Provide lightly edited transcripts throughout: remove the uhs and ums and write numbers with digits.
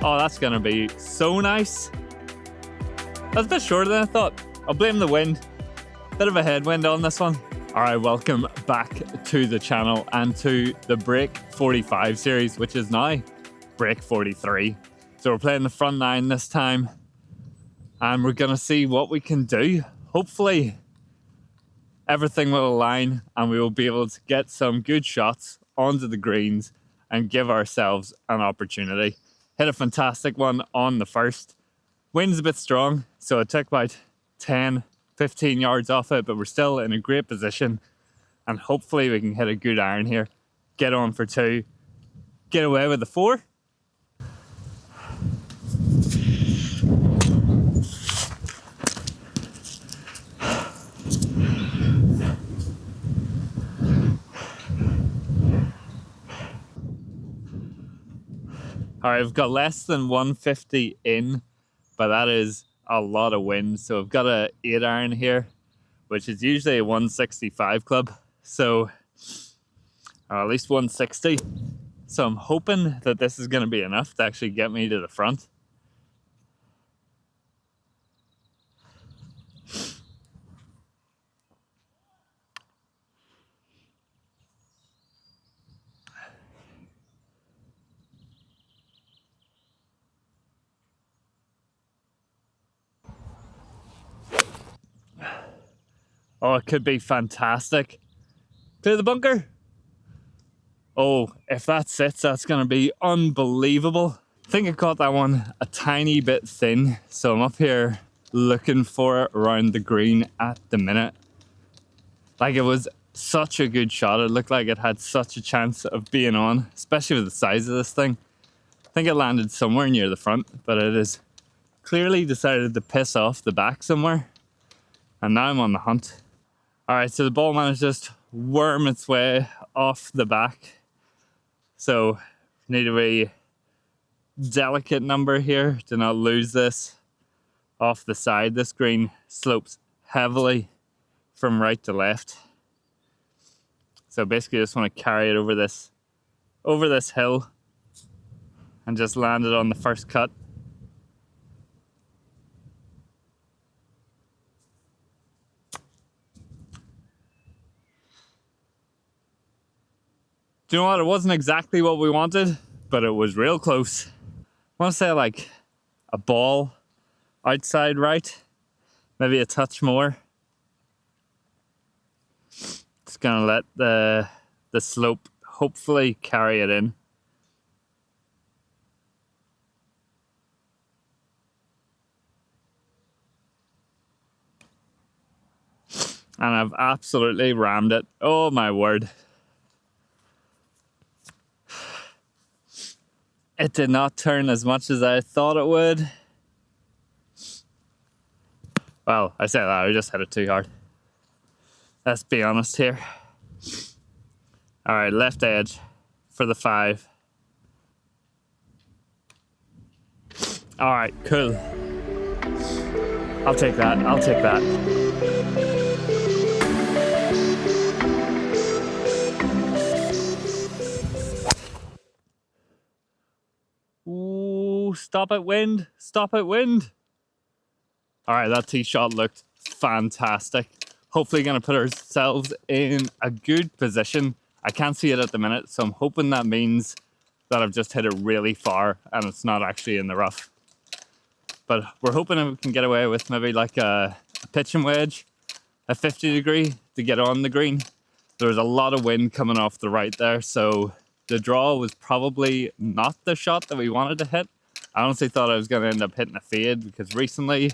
Oh, that's gonna be so nice. That's a bit shorter than I thought. I'll blame the wind. Bit of a headwind on this one. All right, welcome back to the channel and to the Break 45 series, which is now Break 43. So we're playing the front nine this time, and we're gonna see what we can do. Hopefully everything will align and we will be able to get some good shots onto the greens and give ourselves an opportunity. Hit a fantastic one on the first. Wind's a bit strong, so it took about 10, 15 yards off it, but we're still in a great position, and hopefully we can hit a good iron here, get on for two, get away with the four. All right, we've got less than 150 in, but that is a lot of wind. So I've got a 8 iron here, which is usually a 165 club. So, or at least 160. So I'm hoping that this is going to be enough to actually get me to the front. Oh, it could be fantastic. Clear the bunker. Oh, if that sits, that's going to be unbelievable. I think I caught that one a tiny bit thin, so I'm up here looking for it around the green at the minute. Like, it was such a good shot. It looked like it had such a chance of being on, especially with the size of this thing. I think it landed somewhere near the front, but it has clearly decided to piss off the back somewhere. And now I'm on the hunt. All right, so the ball managed to just worm its way off the back. So need a very delicate number here to not lose this off the side. This green slopes heavily from right to left. So basically just want to carry it over this hill and just land it on the first cut. Do you know what? It wasn't exactly what we wanted, but it was real close. I want to say like a ball outside right, maybe a touch more. Just gonna let the slope hopefully carry it in. And I've absolutely rammed it. Oh my word. It did not turn as much as I thought it would. Well, I say that, I just hit it too hard. Let's be honest here. All right, left edge for the 5. All right, cool. I'll take that, I'll take that. Ooh, stop it, wind. Stop it, wind. All right, that tee shot looked fantastic. Hopefully going to put ourselves in a good position. I can't see it at the minute, so I'm hoping that means that I've just hit it really far and it's not actually in the rough. But we're hoping we can get away with maybe like a pitching wedge, a 50 degree to get on the green. There was a lot of wind coming off the right there, so the draw was probably not the shot that we wanted to hit. I honestly thought I was going to end up hitting a fade because recently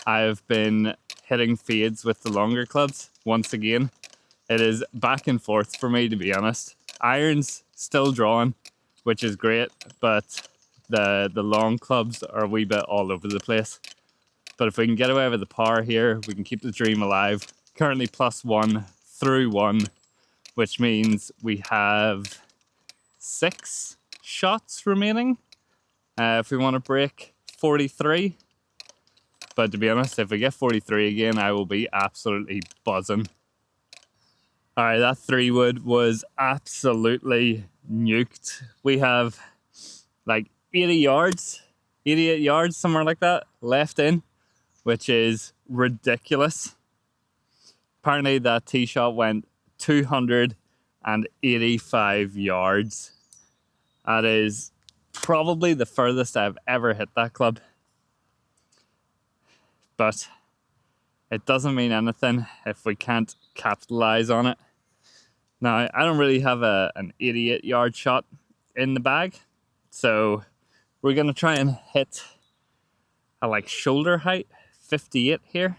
I've been hitting fades with the longer clubs. Once again, it is back and forth for me, to be honest. Irons still drawing, which is great, but the long clubs are a wee bit all over the place. But if we can get away with the par here, we can keep the dream alive. Currently +1 through 1, which means we have 6 shots remaining if we want to break 43. But to be honest, if we get 43 again, I will be absolutely buzzing. All right, that 3-wood was absolutely nuked. We have like 80 yards 88 yards, somewhere like that, left in, which is ridiculous. Apparently that tee shot went 285 yards. That is probably the furthest I've ever hit that club. But it doesn't mean anything if we can't capitalize on it. Now, I don't really have an 88 yard shot in the bag, so we're going to try and hit a like shoulder height 58 here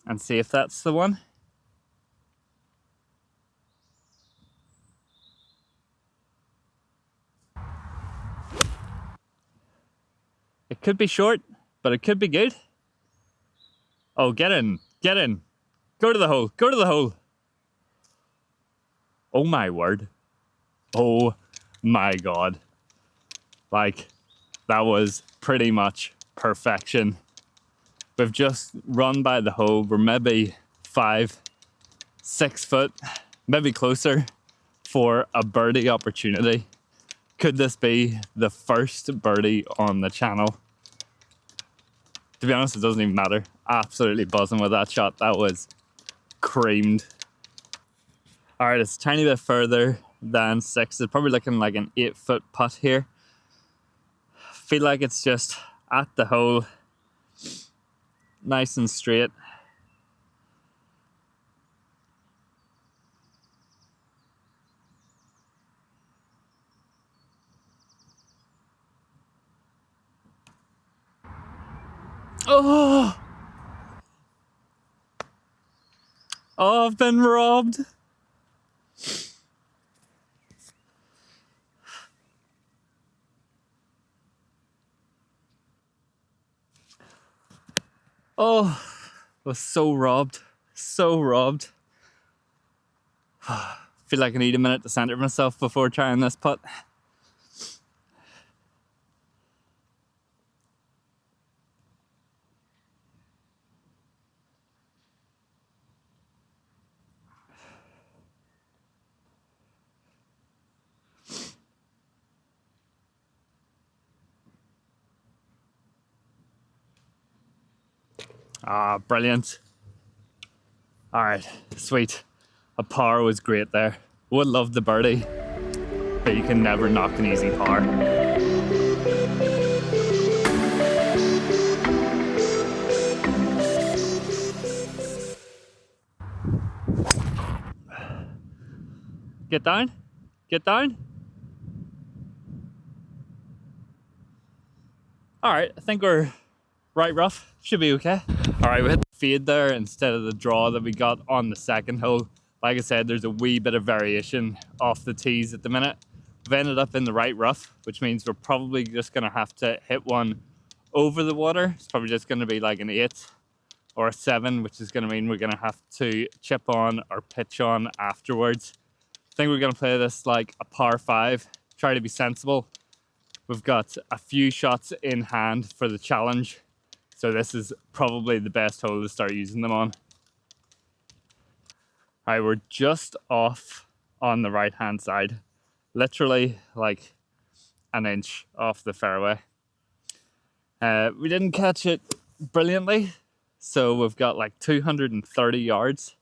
and see if that's the one. It could be short, but it could be good. Oh, get in, get in. Go to the hole, go to the hole. Oh my word. Oh my God. Like, that was pretty much perfection. We've just run by the hole. We're maybe 5, 6 foot, maybe closer for a birdie opportunity. Could this be the first birdie on the channel? To be honest, it doesn't even matter. Absolutely buzzing with that shot. That was creamed. All right, it's a tiny bit further than 6. It's probably looking like an 8 foot putt here. Feel like it's just at the hole, nice and straight. Oh, I've been robbed. Oh, was so robbed. So robbed. Feel like I need a minute to center myself before trying this putt. Ah, brilliant. All right, sweet. A par was great there. Would love the birdie, but you can never knock an easy par. Get down, get down. All right, I think we're right rough. Should be okay. All right, we hit the fade there instead of the draw that we got on the second hole. Like I said, there's a wee bit of variation off the tees at the minute. We've ended up in the right rough, which means we're probably just gonna have to hit one over the water. It's probably just gonna be like an 8 or a 7, which is gonna mean we're gonna have to chip on or pitch on afterwards. I think we're gonna play this like a par 5, try to be sensible. We've got a few shots in hand for the challenge, so this is probably the best hole to start using them on. All right, we're just off on the right hand side, literally like an inch off the fairway. We didn't catch it brilliantly, so we've got like 230 yards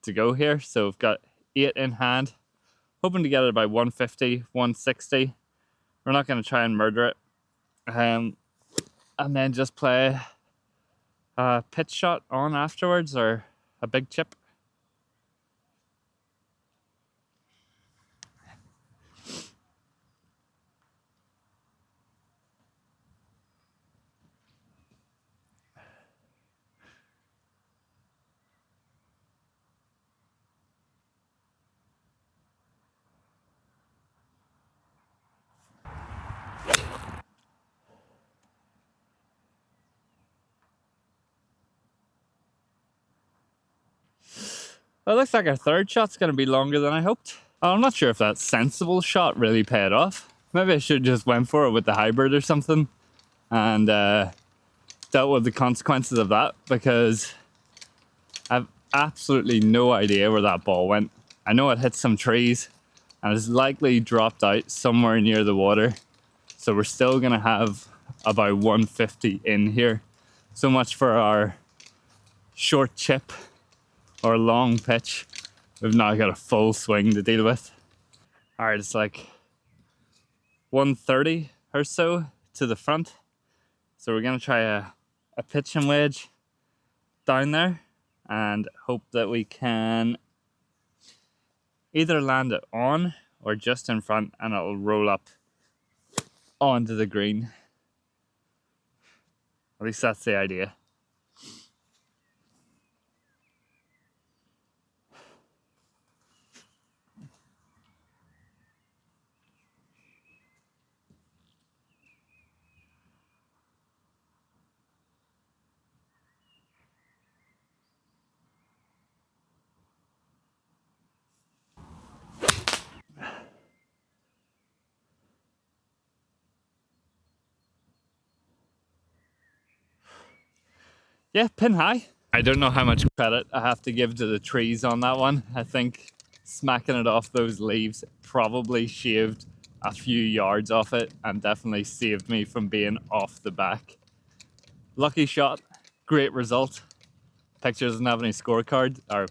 to go here. So we've got 8 in hand, hoping to get it by 150, 160. We're not going to try and murder it. And then just play a pitch shot on afterwards or a big chip. Well, it looks like our third shot's going to be longer than I hoped. I'm not sure if that sensible shot really paid off. Maybe I should have just went for it with the hybrid or something and dealt with the consequences of that, because I've absolutely no idea where that ball went. I know it hit some trees and it's likely dropped out somewhere near the water. So we're still gonna have about 150 in here. So much for our short chip or long pitch. We've now got a full swing to deal with. All right, it's like 130 or so to the front. So we're gonna try a pitch and wedge down there and hope that we can either land it on or just in front and it'll roll up onto the green. At least that's the idea. Yeah, pin high. I don't know how much credit I have to give to the trees on that one. I think smacking it off those leaves probably shaved a few yards off it and definitely saved me from being off the back. Lucky shot, great result. Picture doesn't have any scorecard, or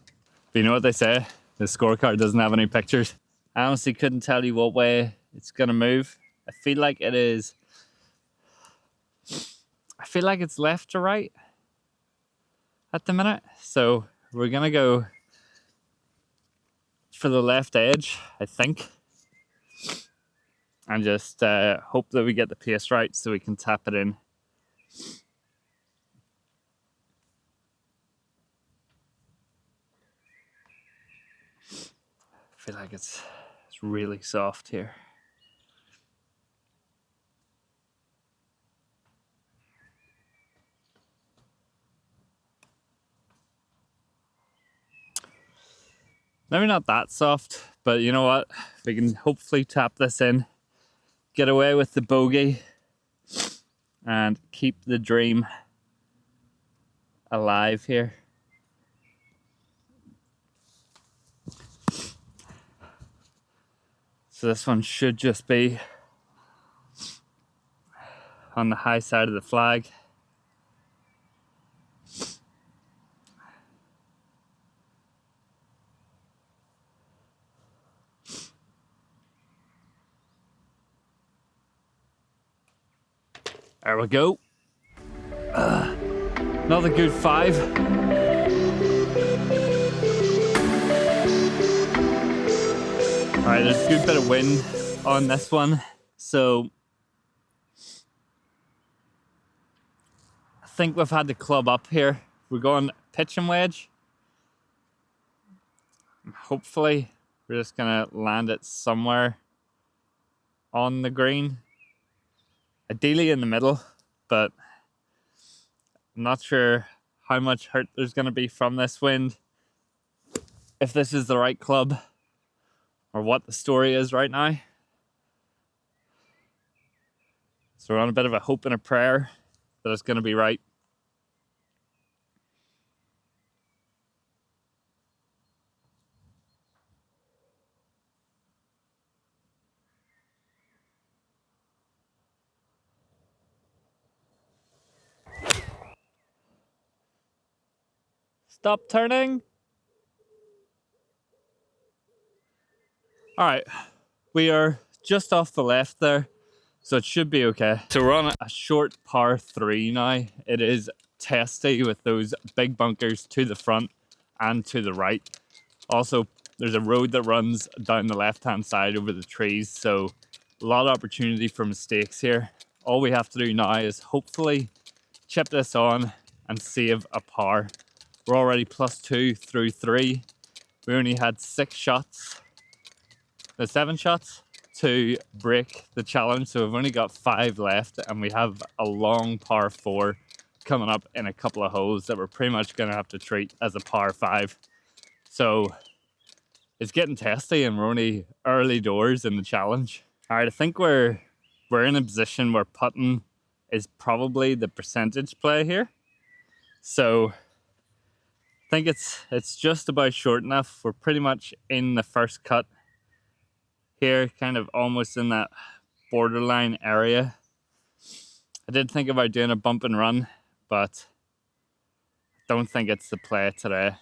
you know what they say, the scorecard doesn't have any pictures. I honestly couldn't tell you what way it's gonna move. I feel like it's left to right at the minute. So we're gonna go for the left edge, I think. And just hope that we get the pace right so we can tap it in. I feel like it's really soft here. Maybe not that soft, but you know what? We can hopefully tap this in, get away with the bogey, and keep the dream alive here. So this one should just be on the high side of the flag. There we go. Another good 5. All right, there's a good bit of wind on this one. So I think we've had the club up here. We're going pitch and wedge. Hopefully we're just gonna land it somewhere on the green. Ideally in the middle, but I'm not sure how much hurt there's gonna be from this wind. If this is the right club or what the story is right now. So we're on a bit of a hope and a prayer that it's gonna be right. Stop turning. All right, we are just off the left there, so it should be okay. So we're on a short par 3 now. It is testy with those big bunkers to the front and to the right. Also, there's a road that runs down the left-hand side over the trees, so a lot of opportunity for mistakes here. All we have to do now is hopefully chip this on and save a par. We're already +2 through 3. We only had 7 shots to break the challenge, so we've only got 5 left, and we have a long par 4 coming up in a couple of holes that we're pretty much going to have to treat as a par 5. So it's getting testy, and we're only early doors in the challenge. All right, I think we're in a position where putting is probably the percentage play here. So I think it's just about short enough. We're pretty much in the first cut here, kind of almost in that borderline area. I did think about doing a bump and run, but don't think it's the play today.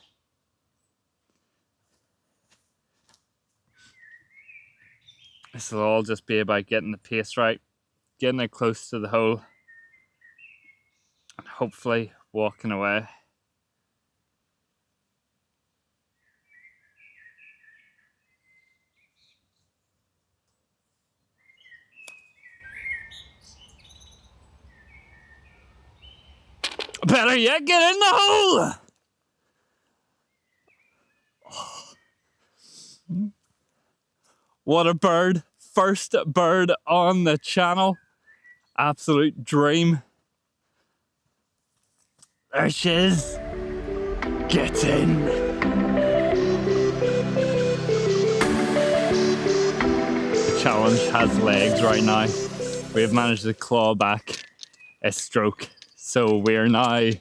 This will all just be about getting the pace right, getting it close to the hole, and hopefully walking away. Better yet, get in the hole! What a bird. First bird on the channel. Absolute dream. There she is. Get in. The challenge has legs right now. We have managed to claw back a stroke. So we're now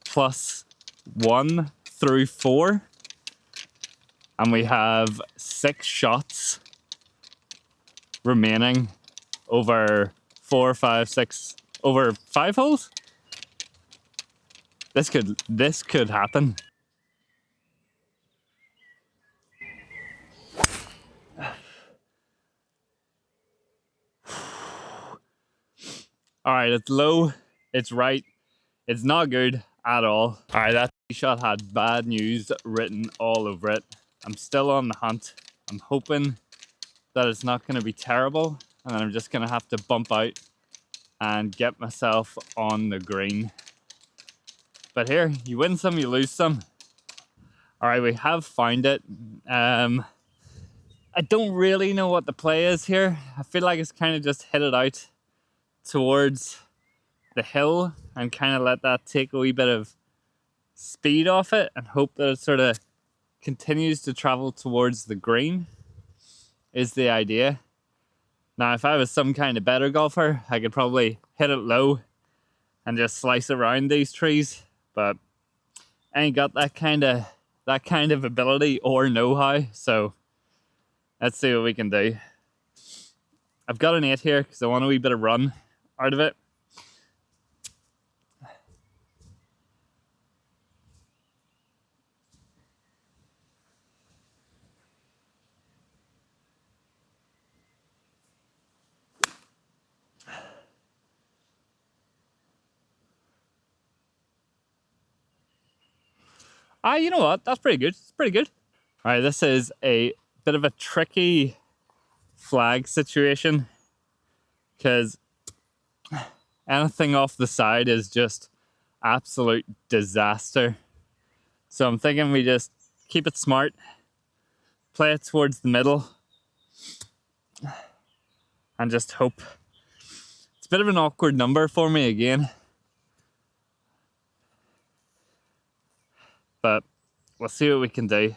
+1 through 4. And we have 6 shots remaining over 4, 5, 6, over 5 holes. This could happen. All right, it's low, it's right, it's not good at all. All right, that shot had bad news written all over it. I'm still on the hunt. I'm hoping that it's not going to be terrible, and then I'm just going to have to bump out and get myself on the green. But here, you win some, you lose some. All right, we have found it. I don't really know what the play is here. I feel like it's kind of just hit it out towards the hill and kind of let that take a wee bit of speed off it and hope that it sort of continues to travel towards the green is the idea. Now, if I was some kind of better golfer, I could probably hit it low and just slice around these trees, but I ain't got that kind of ability or know-how, so let's see what we can do. I've got an 8 here because I want a wee bit of run out of it. You know what? That's pretty good. It's pretty good. All right, this is a bit of a tricky flag situation because anything off the side is just absolute disaster. So I'm thinking we just keep it smart, play it towards the middle, and just hope. It's a bit of an awkward number for me again, but we'll see what we can do.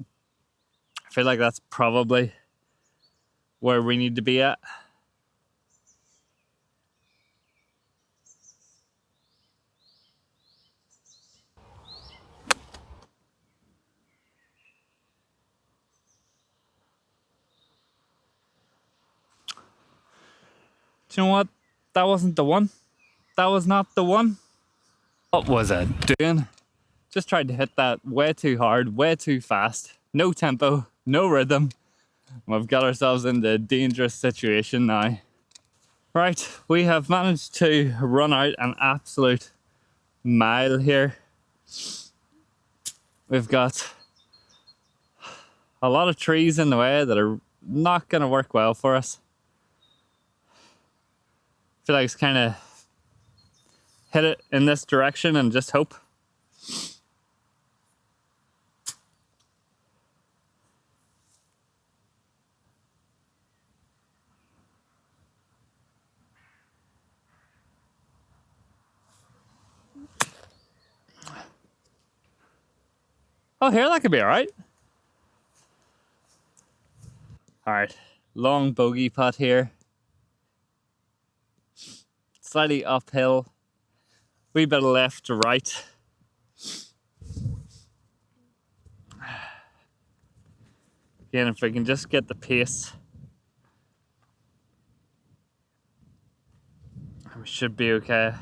I feel like that's probably where we need to be at. Do you know what? That wasn't the one. That was not the one. What was I doing? Just tried to hit that way too hard, way too fast. No tempo, no rhythm. We've got ourselves into a dangerous situation now. Right, we have managed to run out an absolute mile here. We've got a lot of trees in the way that are not going to work well for us. I feel like it's kind of hit it in this direction and just hope. Oh, here, that could be all right. All right, long bogey putt here. Slightly uphill. Wee bit of left to right. Again, if we can just get the pace Should be okay.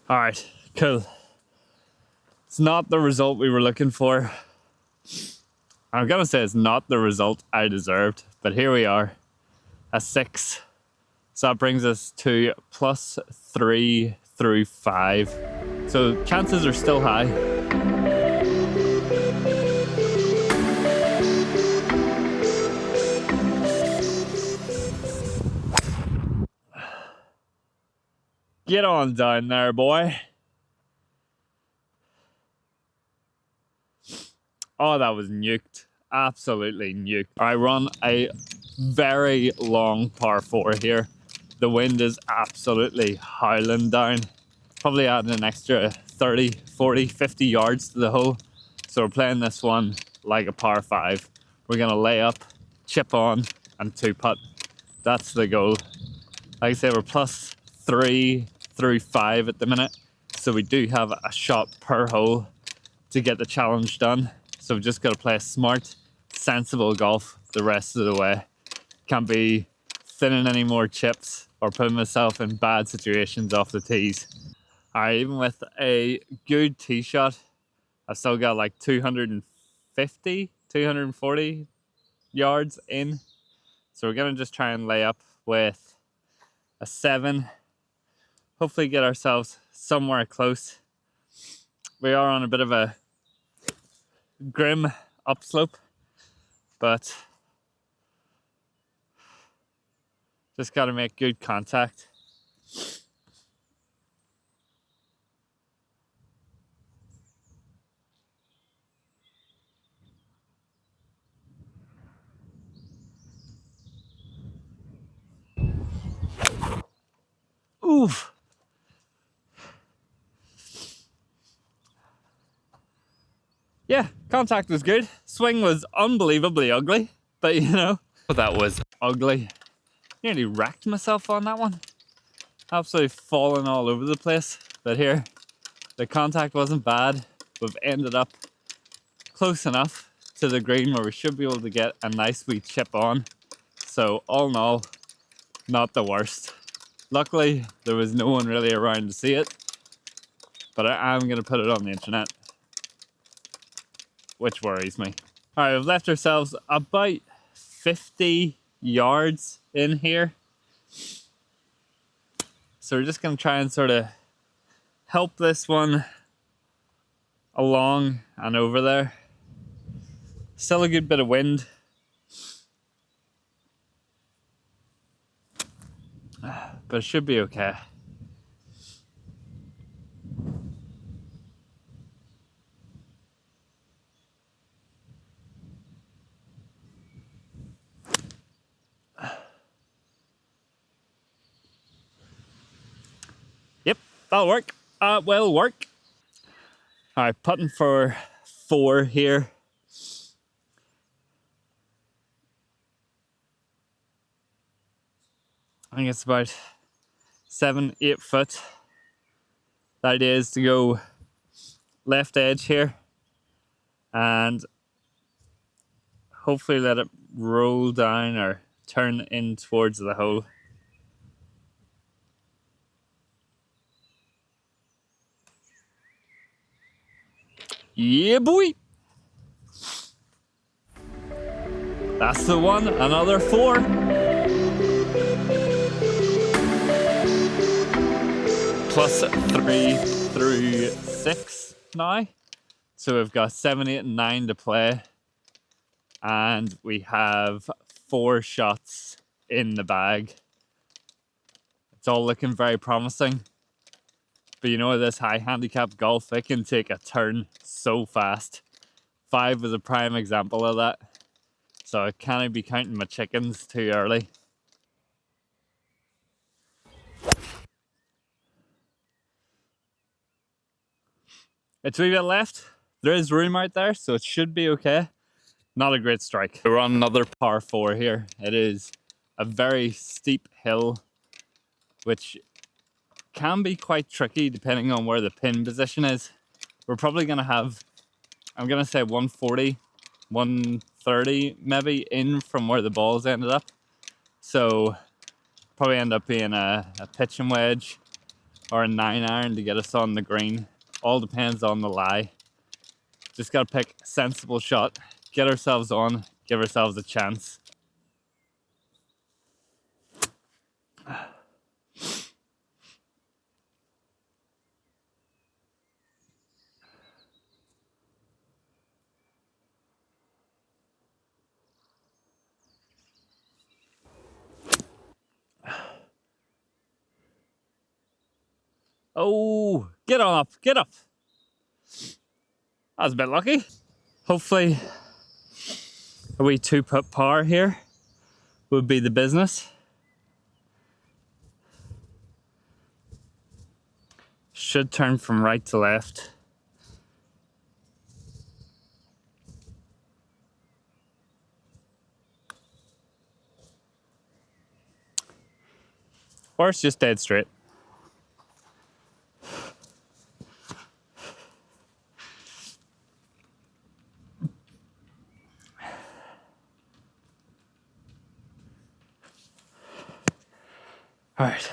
All right, cool. It's not the result we were looking for. I'm gonna say it's not the result I deserved, but here we are, a 6. So that brings us to +3 through 5. So chances are still high. Get on down there, boy. Oh, that was nuked. Absolutely nuked. I run a very long par 4 here. The wind is absolutely howling down. Probably adding an extra 30, 40, 50 yards to the hole. So we're playing this one like a par 5. We're gonna lay up, chip on, and 2-putt. That's the goal. Like I say, we're +3 through 5 at the minute. So we do have a shot per hole to get the challenge done. So we've just got to play smart, sensible golf the rest of the way. Can't be thinning any more chips or putting myself in bad situations off the tees. All right, even with a good tee shot, I've still got like 250, 240 yards in. So we're going to just try and lay up with a 7. Hopefully get ourselves somewhere close. We are on a bit of a grim upslope, but just got to make good contact. Oof. Yeah, contact was good. Swing was unbelievably ugly, but you know, that was ugly. Nearly wrecked myself on that one. Absolutely falling all over the place. But here, the contact wasn't bad. We've ended up close enough to the green where we should be able to get a nice wee chip on. So all in all, not the worst. Luckily, there was no one really around to see it, but I am going to put it on the internet, which worries me. All right, we've left ourselves about 50 yards in here. So we're just going to try and sort of help this one along and over there. Still a good bit of wind. But it should be okay. Yep, that'll work. Will work. All right, putting for 4 here. I think it's about 7, 8 foot. The idea is to go left edge here and hopefully let it roll down or turn in towards the hole. Yeah, boy. That's the one. Another 4. +3 through 6 now. So we've got 7, 8, and 9 to play. And we have 4 shots in the bag. It's all looking very promising. But you know, this high handicap golf, it can take a turn so fast. 5 was a prime example of that. So I can't be counting my chickens too early. It's a wee bit left. There is room out there, so it should be okay. Not a great strike. We're on another par 4 here. It is a very steep hill which can be quite tricky depending on where the pin position is. We're probably going to have, I'm going to say 140, 130 maybe in from where the balls ended up. So probably end up being a pitching wedge or a 9-iron to get us on the green. All depends on the lie. Just got to pick a sensible shot, get ourselves on, give ourselves a chance. Oh, get on up, get up. That was a bit lucky. Hopefully a wee 2-putt par here would be the business. Should turn from right to left. Or it's just dead straight. All right.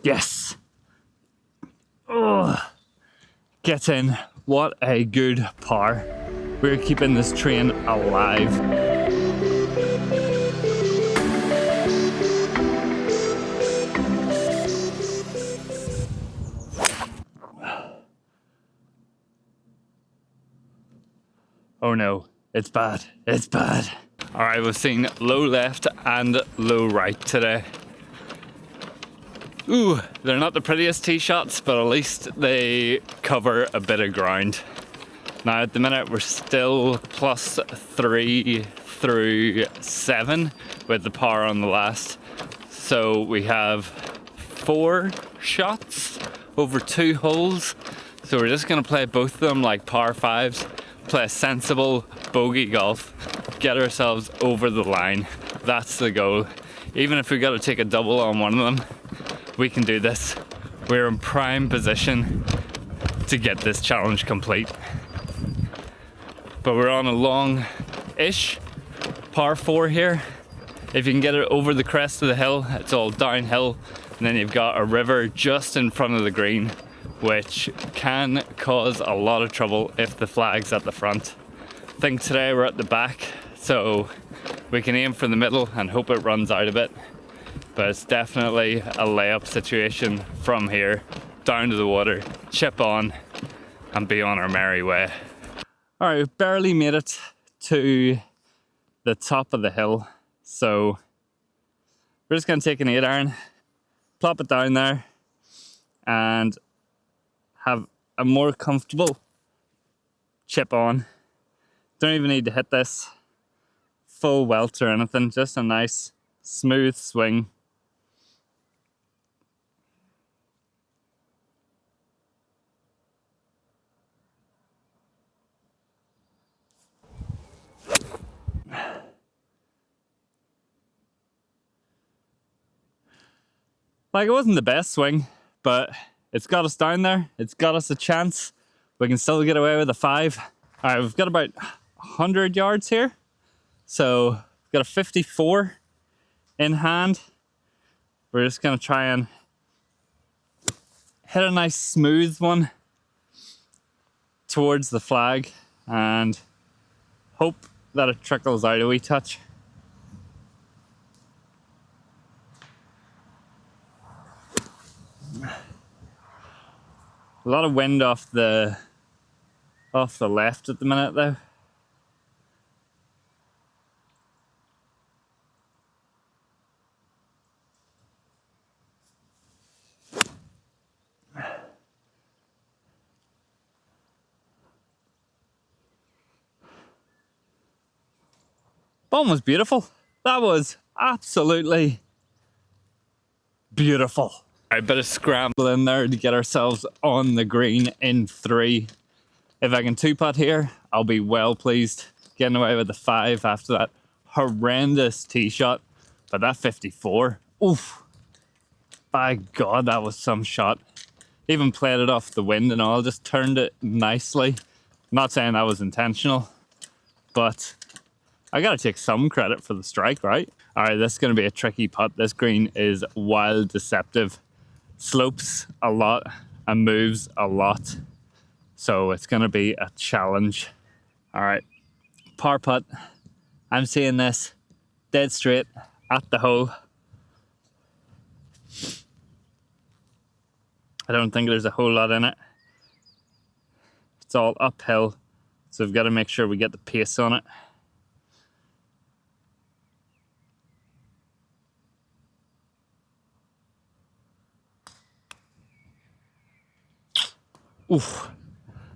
Yes. Oh, get in. What a good par. We're keeping this train alive. Oh no, it's bad. It's bad. All right, we've seen low left and low right today. Ooh, they're not the prettiest tee shots, but at least they cover a bit of ground. Now at the minute we're still +3 through 7 with the par on the last. So we have 4 shots over 2 holes. So we're just gonna play both of them like par 5s, play sensible bogey golf, get ourselves over the line. That's the goal. Even if we gotta take a double on one of them, we can do this. We're in prime position to get this challenge complete. But we're on a long-ish par 4 here. If you can get it over the crest of the hill, it's all downhill. And then you've got a river just in front of the green, which can cause a lot of trouble if the flag's at the front. I think today we're at the back, so we can aim for the middle and hope it runs out a bit. But it's definitely a layup situation from here, down to the water, chip on, and be on our merry way. All right, we've barely made it to the top of the hill. So we're just gonna take an 8-iron, plop it down there, and have a more comfortable chip on. Don't even need to hit this full welt or anything, just a nice smooth swing. Like, it wasn't the best swing, but it's got us down there. It's got us a chance. We can still get away with a 5. All right, we've got about 100 yards here. So we've got a 54 in hand. We're just gonna try and hit a nice smooth one towards the flag and hope that it trickles out a wee touch. A lot of wind off the left at the minute though. Ball was beautiful. That was absolutely beautiful. A bit of scramble in there to get ourselves on the green in 3. If I can 2-putt here, I'll be well pleased. Getting away with the 5 after that horrendous tee shot. But that 54, oof. By God, that was some shot. Even played it off the wind and all, just turned it nicely. Not saying that was intentional, but I gotta take some credit for the strike, right? All right, this is gonna be a tricky putt. This green is wild deceptive. Slopes a lot and moves a lot. So it's gonna be a challenge. All right, par putt. I'm seeing this dead straight at the hole. I don't think there's a whole lot in it. It's all uphill, so we've got to make sure we get the pace on it. Oof,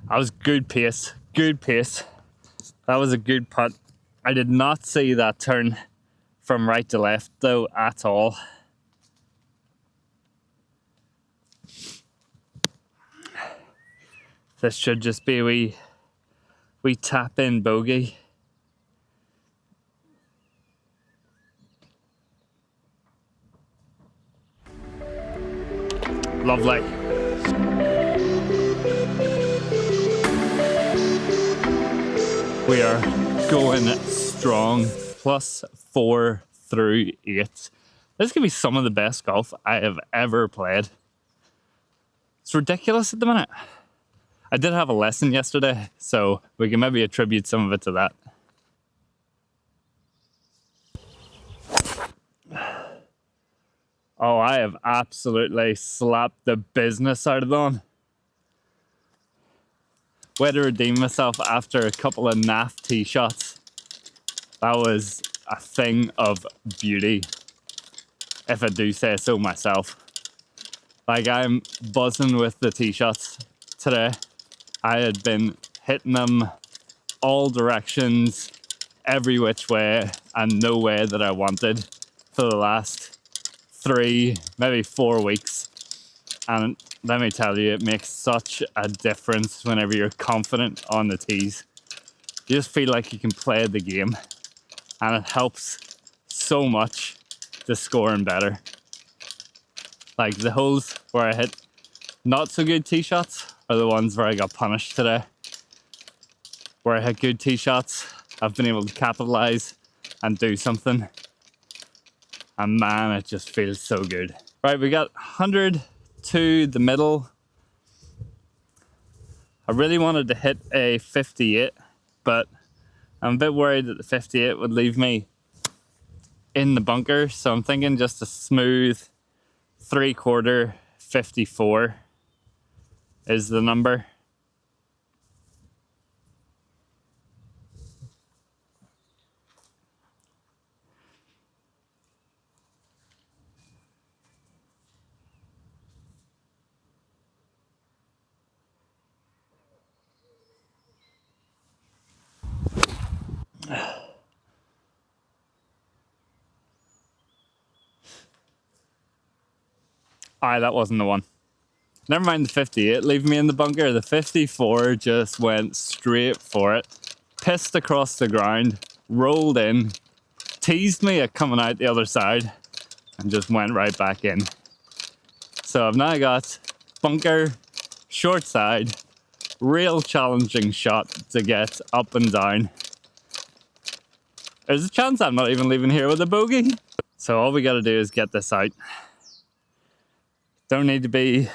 that was good pace, good pace. That was a good putt. I did not see that turn from right to left though at all. This should just be a wee tap in bogey. Lovely. We are going strong. +4 through 8. This could be some of the best golf I have ever played. It's ridiculous at the minute. I did have a lesson yesterday, so we can maybe attribute some of it to that. Oh, I have absolutely slapped the business out of them. Way to redeem myself after a couple of naff tee shots. That was a thing of beauty, if I do say so myself. Like, I'm buzzing with the tee shots today. I had been hitting them all directions, every which way, and no way that I wanted for the last 3, maybe 4 weeks. And let me tell you, it makes such a difference whenever you're confident on the tees. You just feel like you can play the game, and it helps so much to scoring better. Like, the holes where I hit not so good tee shots are the ones where I got punished today. Where I hit good tee shots, I've been able to capitalize and do something. And man, it just feels so good. Right, we got 100 to the middle. I really wanted to hit a 58, but I'm a bit worried that the 58 would leave me in the bunker. So I'm thinking just a smooth 3/4 54 is the number. Aye, that wasn't the one. Never mind the 58 leaving me in the bunker. The 54 just went straight for it. Pissed across the ground, rolled in, teased me at coming out the other side, and just went right back in. So I've now got bunker, short side, real challenging shot to get up and down. There's a chance I'm not even leaving here with a bogey. So all we gotta do is get this out. Don't need to be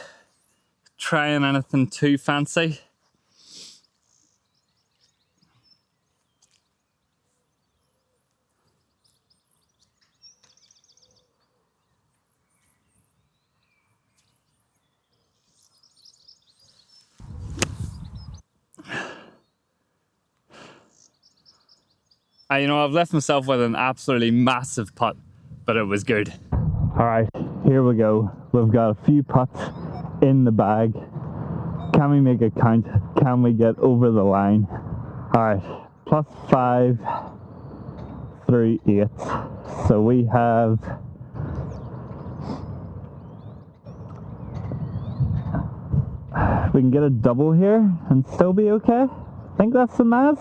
trying anything too fancy. I've left myself with an absolutely massive putt, but it was good. All right, here we go. We've got a few putts in the bag. Can we make it count? Can we get over the line? All right, +5 through 8. So we have we can get a double here and still be okay. I think that's the Maz.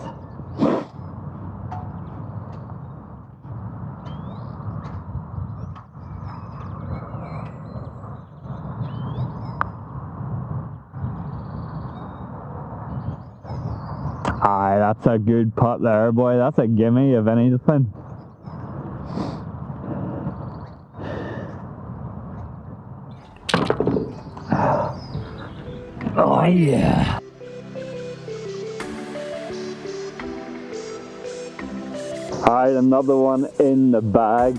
Aye, that's a good putt there, boy. That's a gimme of anything. Oh yeah. Alright, another one in the bag.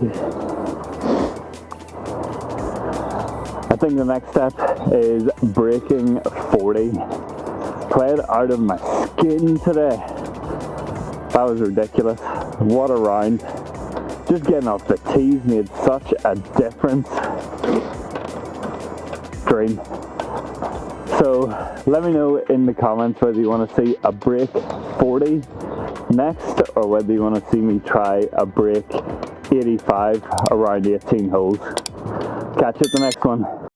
I think the next step is breaking 40. Played out of my skin today. That was ridiculous. What a round. Just getting off the tees made such a difference. Dream. So let me know in the comments whether you want to see a break 40 next, or whether you want to see me try a break 85 around 18 holes. Catch you at the next one.